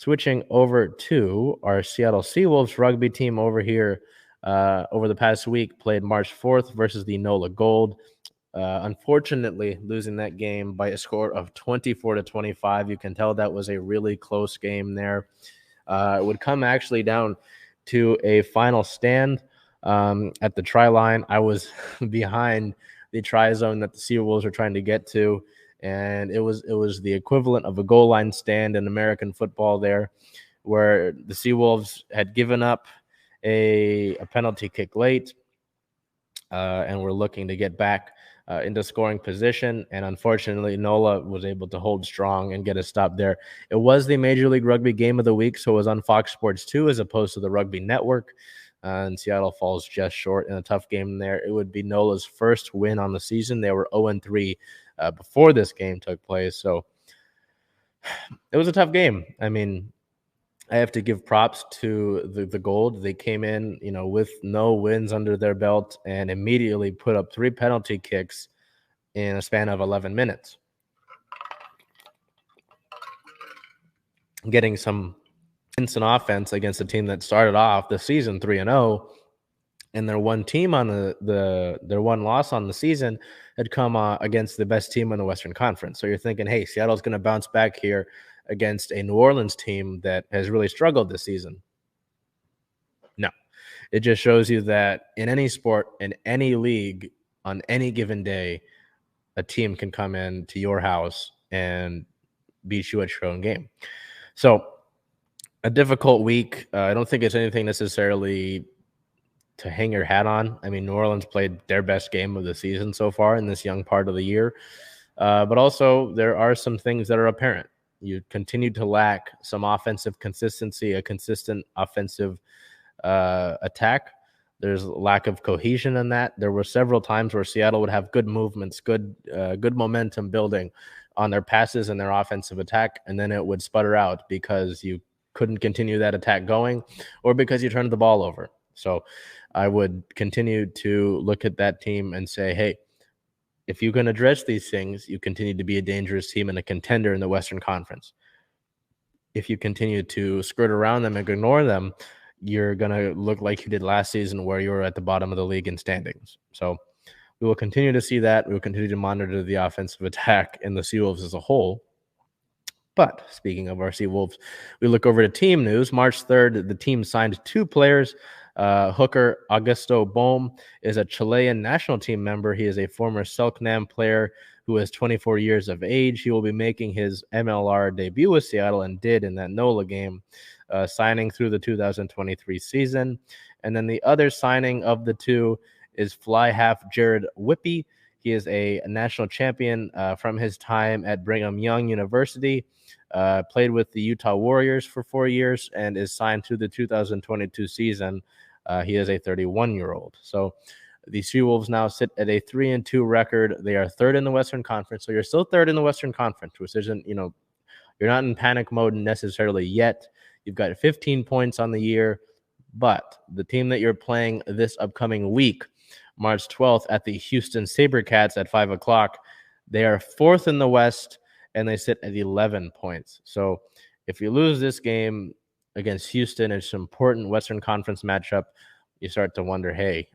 Switching over to our Seattle Seawolves rugby team over here, over the past week, played March 4th versus the Nola Gold. Unfortunately, losing that game by a score of 24-25. You can tell that was a really close game there. It would come actually down to a final stand at the try line. I was behind the try zone that the Seawolves were trying to get to, and it was the equivalent of a goal line stand in American football there, where the Seawolves had given up a penalty kick late, and were looking to get back into scoring position. And unfortunately, Nola was able to hold strong and get a stop there. It was the Major League Rugby game of the week, so it was on Fox Sports 2 as opposed to the Rugby Network. And Seattle falls just short in a tough game there. It would be Nola's first win on the season. They were 0-3 before this game took place. So it was a tough game. I mean, I have to give props to the Gold. They came in, with no wins under their belt and immediately put up 3 penalty kicks in a span of 11 minutes. Getting some instant offense against a team that started off the season 3-0, and their one loss on the season had come against the best team in the Western Conference. So you're thinking, hey, Seattle's going to bounce back here against a New Orleans team that has really struggled this season. No, it just shows you that in any sport, in any league, on any given day, a team can come into your house and beat you at your own game. So a difficult week. I don't think it's anything necessarily to hang your hat on. I mean, New Orleans played their best game of the season so far in this young part of the year. But also there are some things that are apparent. You continue to lack some offensive consistency, a consistent offensive attack. There's lack of cohesion in that. There were several times where Seattle would have good movements, good momentum building on their passes and their offensive attack, and then it would sputter out because you couldn't continue that attack going or because you turned the ball over. So I would continue to look at that team and say, hey, if you can address these things, you continue to be a dangerous team and a contender in the Western Conference. If you continue to skirt around them and ignore them, you're going to look like you did last season where you were at the bottom of the league in standings. So we will continue to see that. We will continue to monitor the offensive attack in the Seawolves as a whole. But speaking of our Seawolves, we look over to team news. March 3rd, the team signed 2 players. Hooker Augusto Bohme is a Chilean national team member. He is a former Selknam player who is 24 years of age. He will be making his MLR debut with Seattle and did in that NOLA game, signing through the 2023 season. And then the other signing of the 2 is fly half Jared Whippey. He is a national champion from his time at Brigham Young University, played with the Utah Warriors for 4 years, and is signed to the 2022 season. He is a 31-year-old. So the Seawolves now sit at a 3-2 record. They are 3rd in the Western Conference. So you're still 3rd in the Western Conference, which isn't, you're not in panic mode necessarily yet. You've got 15 points on the year, but the team that you're playing this upcoming week, March 12th, at the Houston SaberCats at 5 o'clock, they are 4th in the West, and they sit at 11 points. So if you lose this game against Houston, it's an important Western Conference matchup. You start to wonder, hey,